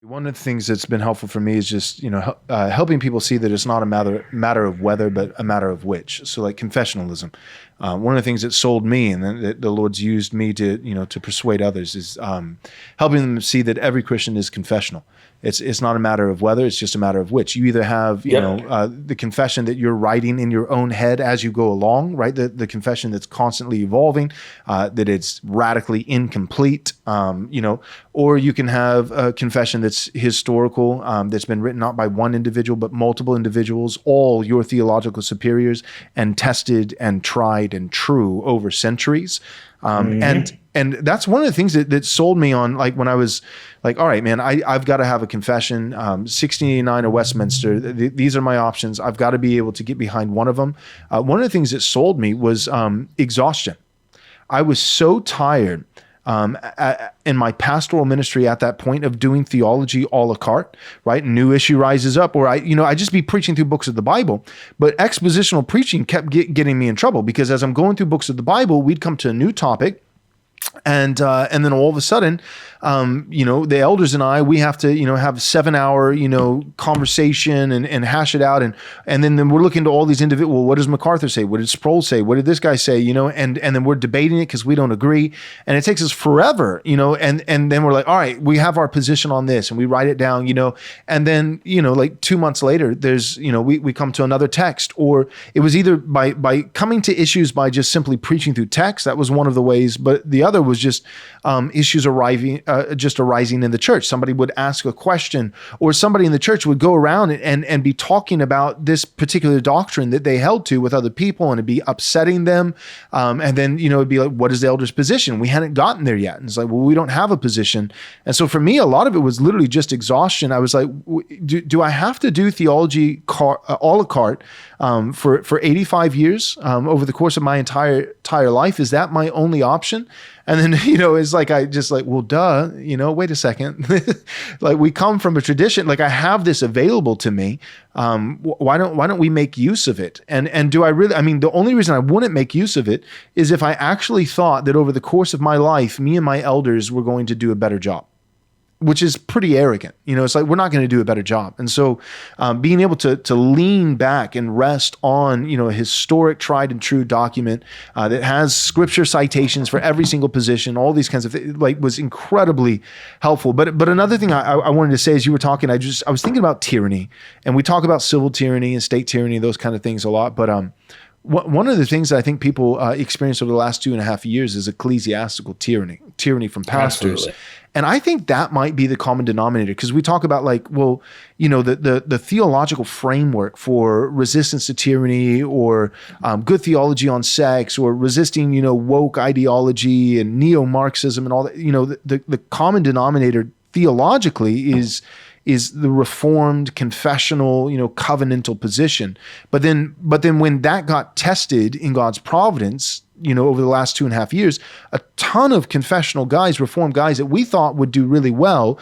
One of the things that's been helpful for me is just, helping people see that it's not a matter of whether, but a matter of which. So like confessionalism. One of the things that sold me and that the Lord's used me to persuade others is helping them see that every Christian is confessional. It's not a matter of whether, it's just a matter of which. You either have, the confession that you're writing in your own head as you go along, right? The confession that's constantly evolving, that it's radically incomplete, or you can have a confession that's historical, that's been written not by one individual, but multiple individuals, all your theological superiors, and tested and tried and true over centuries. And that's one of the things that sold me on, like, when I was like, all right, man, I've got to have a confession, 1689 or Westminster. These are my options. I've got to be able to get behind one of them. One of the things that sold me was exhaustion. I was so tired in my pastoral ministry at that point of doing theology a la carte, right? New issue rises up, or I just be preaching through books of the Bible, but expositional preaching kept getting me in trouble, because as I'm going through books of the Bible, we'd come to a new topic. And then all of a sudden, the elders and I, we have to, have a 7-hour, conversation and hash it out. And then we're looking to all these individuals. Well, what does MacArthur say? What did Sproul say? What did this guy say? And then we're debating it because we don't agree. And it takes us forever, and then we're like, all right, we have our position on this, and we write it down, and then, like 2 months later, there's, we come to another text, or it was either by coming to issues by just simply preaching through text. That was one of the ways, but the other was just issues arising in the church. Somebody would ask a question, or somebody in the church would go around and be talking about this particular doctrine that they held to with other people, and it'd be upsetting them. And then, it'd be like, what is the elder's position? We hadn't gotten there yet. And it's like, well, we don't have a position. And so for me, a lot of it was literally just exhaustion. I was like, do I have to do theology a la carte for 85 years over the course of my entire life? Is that my only option? And then, it's like, well, duh, wait a second. Like, we come from a tradition, like, I have this available to me. Why don't we make use of it? And do I really, the only reason I wouldn't make use of it is if I actually thought that over the course of my life, me and my elders were going to do a better job, which is pretty arrogant. It's like, we're not going to do a better job. And so being able to lean back and rest on, a historic, tried and true document that has scripture citations for every single position, all these kinds of things, like, was incredibly helpful. But another thing I wanted to say, as you were talking, I was thinking about tyranny, and we talk about civil tyranny and state tyranny, those kind of things a lot. But one of the things that I think people experienced over the last 2.5 years is ecclesiastical tyranny from pastors. Absolutely. And I think that might be the common denominator, because we talk about, like, well, the theological framework for resistance to tyranny, or good theology on sex, or resisting, woke ideology and neo-Marxism and all that. The common denominator theologically is the reformed, confessional, covenantal position. But then when that got tested in God's providence, over the last 2.5 years, a ton of confessional guys, reformed guys that we thought would do really well,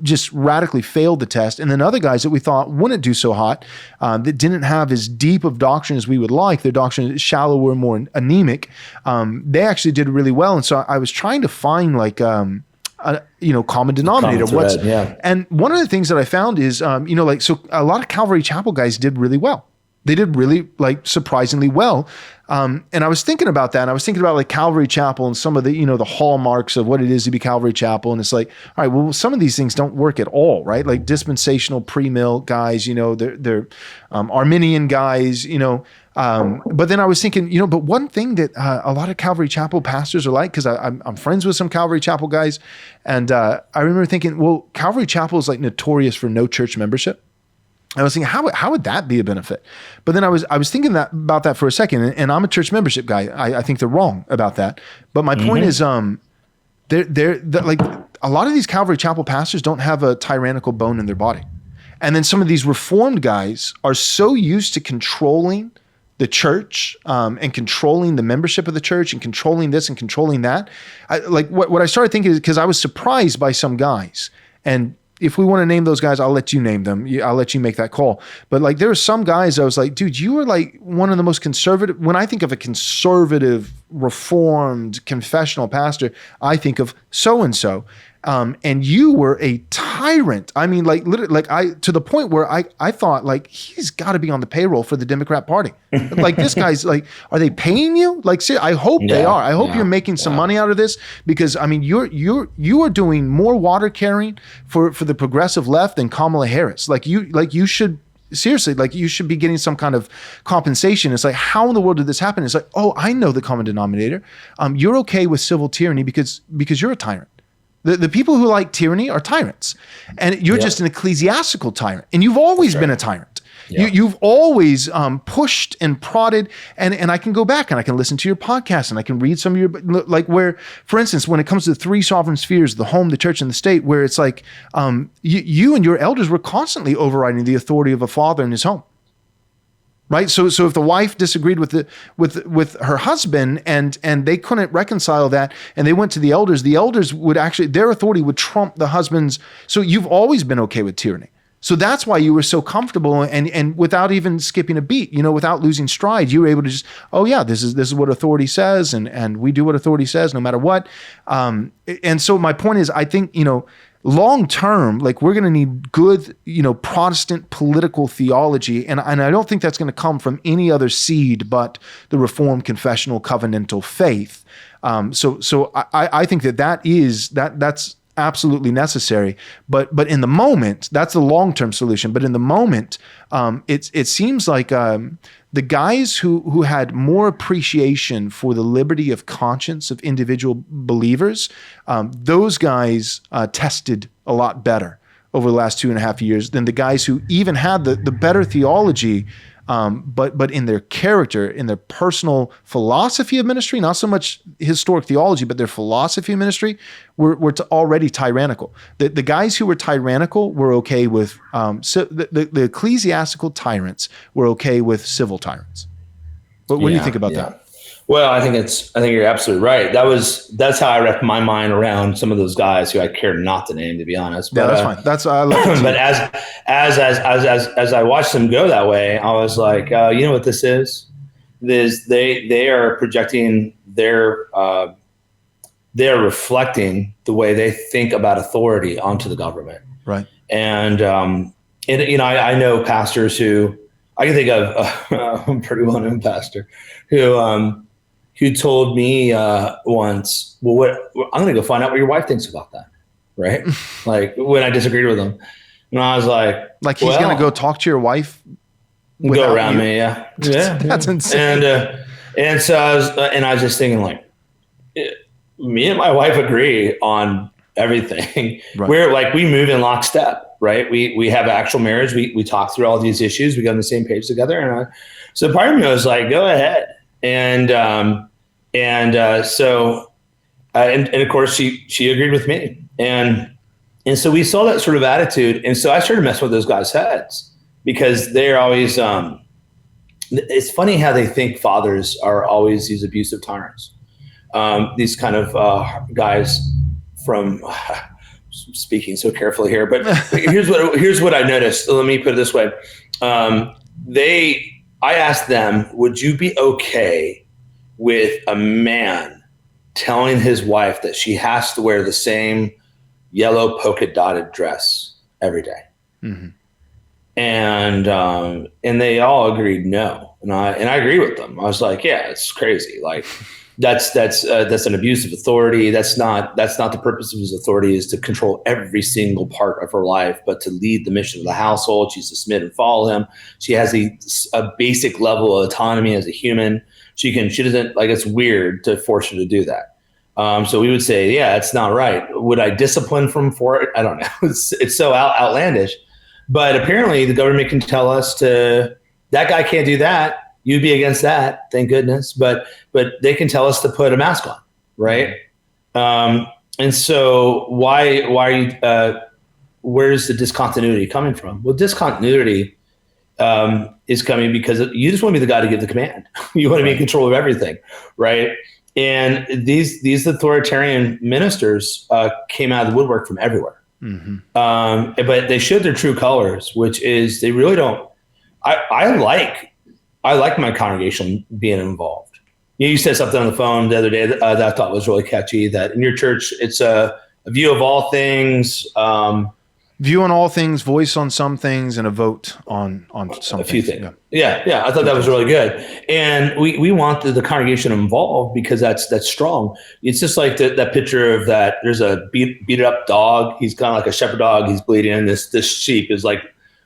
just radically failed the test. And then other guys that we thought wouldn't do so hot, that didn't have as deep of doctrine as we would like, their doctrine is shallower, more anemic, they actually did really well. And so I was trying to find, like, common denominator. And one of the things that I found is, so a lot of Calvary Chapel guys did really well. They did really, like, surprisingly well. And I was thinking about that. And I was thinking about, like, Calvary Chapel and some of the, the hallmarks of what it is to be Calvary Chapel. And it's like, all right, well, some of these things don't work at all, right? Like dispensational pre-mill guys, they're Arminian guys, but then I was thinking, but one thing that a lot of Calvary Chapel pastors are like, because I'm friends with some Calvary Chapel guys, and I remember thinking, well, Calvary Chapel is, like, notorious for no church membership. I was thinking, how would that be a benefit? But then I was thinking about that for a second, and I'm a church membership guy. I think they're wrong about that. But my point is, they're like, a lot of these Calvary Chapel pastors don't have a tyrannical bone in their body, and then some of these reformed guys are so used to controlling the church and controlling the membership of the church and controlling this and controlling that. What I started thinking is, because I was surprised by some guys, and if we want to name those guys, I'll let you name them. I'll let you make that call. But, like, there were some guys I was like, dude, you are, like, one of the most conservative. When I think of a conservative reformed confessional pastor, I think of so-and-so. And you were a tyrant. I mean, like literally, to the point where I thought like, he's got to be on the payroll for the Democrat Party. Like this guy's like, are they paying you? Like, I hope they are. I hope you're making some money out of this, because I mean, you are doing more water carrying for the progressive left than Kamala Harris. You should. Seriously, like you should be getting some kind of compensation. It's like, how in the world did this happen? It's like, oh, I know the common denominator. You're okay with civil tyranny because you're a tyrant. The people who like tyranny are tyrants, and you're just an ecclesiastical tyrant, and you've always been a tyrant. Yeah. You've always pushed and prodded, and I can go back and I can listen to your podcast and I can read some of your, like where, for instance, when it comes to the three sovereign spheres, the home, the church, and the state, where it's like you and your elders were constantly overriding the authority of a father in his home. Right. So if the wife disagreed with her husband and they couldn't reconcile that, and they went to the elders would actually, their authority would trump the husband's. So you've always been okay with tyranny. So that's why you were so comfortable, and without even skipping a beat, without losing stride, you were able to just, oh yeah, this is what authority says, and we do what authority says no matter what. And so my point is, I think, long term, like we're going to need good, Protestant political theology, and I don't think that's going to come from any other seed but the Reformed confessional covenantal faith. So I think that's absolutely necessary, but in the moment, that's the long-term solution. But in the moment, it seems like the guys who had more appreciation for the liberty of conscience of individual believers, those guys tested a lot better over the last 2.5 years than the guys who even had the better theology, but in their character, in their personal philosophy of ministry, not so much historic theology, but their philosophy of ministry, were already tyrannical. The guys who were tyrannical were okay with, the ecclesiastical tyrants were okay with civil tyrants. What do you think about that? Well, I think you're absolutely right. That's how I wrapped my mind around some of those guys who I care not to name, to be honest. But, yeah, that's fine. But as I watched them go that way, I was like, you know what this is? They are projecting they're reflecting the way they think about authority onto the government. Right. And I know pastors who I can think of a pretty well-known pastor who told me once, well, I'm going to go find out what your wife thinks about that, right? Like when I disagreed with him. And I was like he's going to go talk to your wife? Go around me, yeah. That's insane. And so I was just thinking, like, me and my wife agree on everything. Right. We move in lockstep, right? We have actual marriage. We talk through all these issues. We get on the same page together. And so part of me was like, go ahead. And of course she agreed with me. And so we saw that sort of attitude. And so I started messing with those guys' heads, because they're always, it's funny how they think fathers are always these abusive tyrants. These kind of guys from, speaking so carefully here, but here's what I noticed. Let me put it this way. I asked them, would you be okay with a man telling his wife that she has to wear the same yellow polka dotted dress every day? Mm-hmm. And they all agreed no. And I agree with them. I was like, yeah, it's crazy. Like that's an abuse of authority. That's not the purpose of his authority, is to control every single part of her life, but to lead the mission of the household. She's to submit and follow him. She has a basic level of autonomy as a human. She doesn't, like, it's weird to force her to do that. So we would say, yeah, it's not right. Would I discipline from for it? I don't know. It's so outlandish. But apparently the government can tell us that guy can't do that. You'd be against that, thank goodness. But they can tell us to put a mask on, right? And so why are you? Where's the discontinuity coming from? Well, discontinuity is coming because you just want to be the guy to give the command. You want to be in control of everything, right? And these authoritarian ministers came out of the woodwork from everywhere. Mm-hmm. But they showed their true colors, which is they really don't. I like my congregation being involved. You said something on the phone the other day that I thought was really catchy, that in your church, it's a view of all things. View on all things, voice on some things, and a vote on some a few things. things. Yeah. I thought that was really good. And we want the congregation involved because that's strong. It's just like that picture of that. There's a beat up dog. He's kind of like a shepherd dog. He's bleeding, and this sheep is like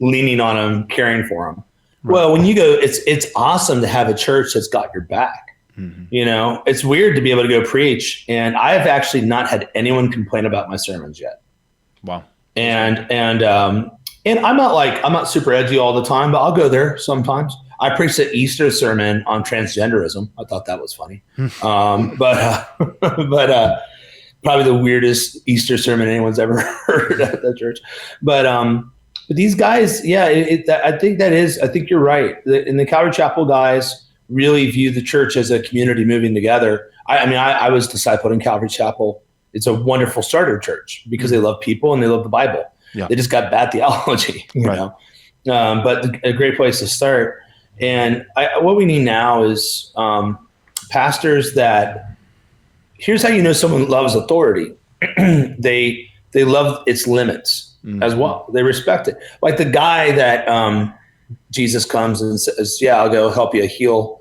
leaning on him, caring for him. Right. Well, when you go, it's awesome to have a church that's got your back. Mm-hmm. It's weird to be able to go preach, and I've actually not had anyone complain about my sermons yet. Wow. And I'm not super edgy all the time, but I'll go there sometimes. I preached an Easter sermon on transgenderism. I thought that was funny. But probably the weirdest Easter sermon anyone's ever heard at that church. But these guys, I think you're right. And the Calvary Chapel guys really view the church as a community moving together. I was discipled in Calvary Chapel. It's a wonderful starter church because they love people and they love the Bible. Yeah. They just got bad theology, you know. But a great place to start. And what we need now is pastors that. Here's how you know someone loves authority. They love its limits as well. They respect it. Like the guy that Jesus comes and says, "Yeah, I'll go help you heal."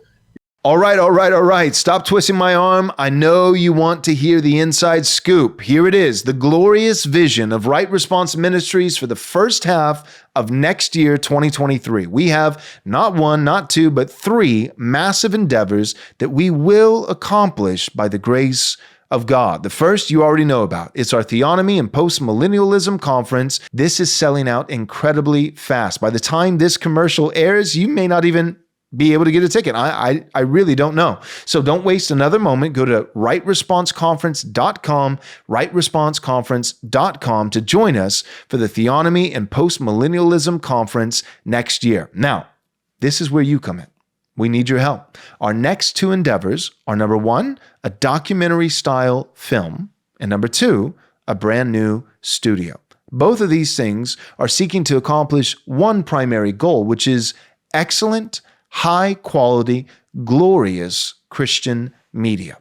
All right. Stop twisting my arm. I know you want to hear the inside scoop. Here it is, the glorious vision of Right Response Ministries for the first half of next year, 2023. We have not one, not two, but three massive endeavors that we will accomplish by the grace of God. The first you already know about. It's our Theonomy and Postmillennialism conference. This is selling out incredibly fast. By the time this commercial airs, you may not even be able to get a ticket. I really don't know. So don't waste another moment. Go to rightresponseconference.com, rightresponseconference.com to join us for the Theonomy and Postmillennialism conference next year. Now, this is where you come in. We need your help. Our next two endeavors are, number one, a documentary style film, and number two, a brand new studio. Both of these things are seeking to accomplish one primary goal, which is excellent, high quality, glorious Christian media.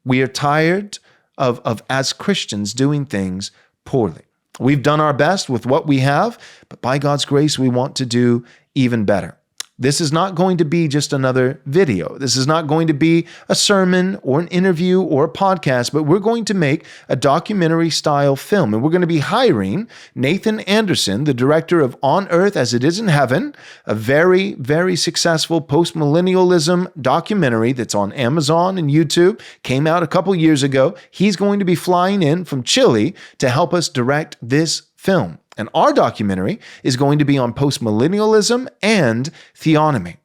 We are tired of as Christians doing things poorly. We've done our best with what we have, but by God's grace, we want to do even better. This is not going to be just another video. This is not going to be a sermon or an interview or a podcast, but we're going to make a documentary style film. And we're going to be hiring Nathan Anderson, the director of On Earth as It Is in Heaven, a very, very successful postmillennialism documentary that's on Amazon and YouTube, came out a couple years ago. He's going to be flying in from Chile to help us direct this film. And our documentary is going to be on postmillennialism and theonomy,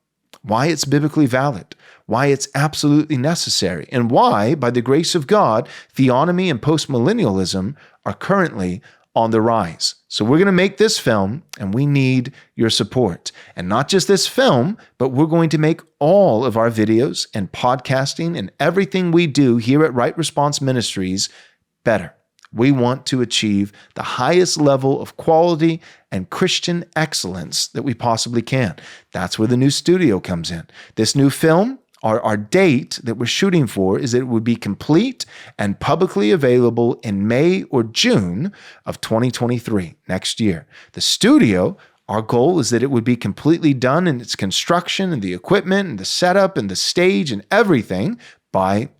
why it's biblically valid, why it's absolutely necessary, and why, by the grace of God, theonomy and postmillennialism are currently on the rise. So we're going to make this film, and we need your support. And not just this film, but we're going to make all of our videos and podcasting and everything we do here at Right Response Ministries better. We want to achieve the highest level of quality and Christian excellence that we possibly can. That's where the new studio comes in. This new film, our date that we're shooting for is that it would be complete and publicly available in May or June of 2023, next year. The studio, our goal is that it would be completely done in its construction and the equipment and the setup and the stage and everything by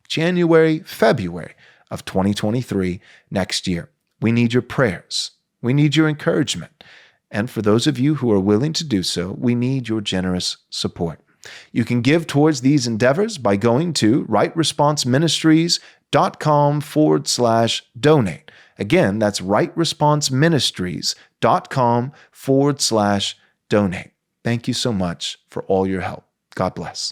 January, February of 2023 next year. We need your prayers. We need your encouragement. And for those of you who are willing to do so, we need your generous support. You can give towards these endeavors by going to rightresponseministries.com/donate. Again, that's rightresponseministries.com/donate. Thank you so much for all your help. God bless.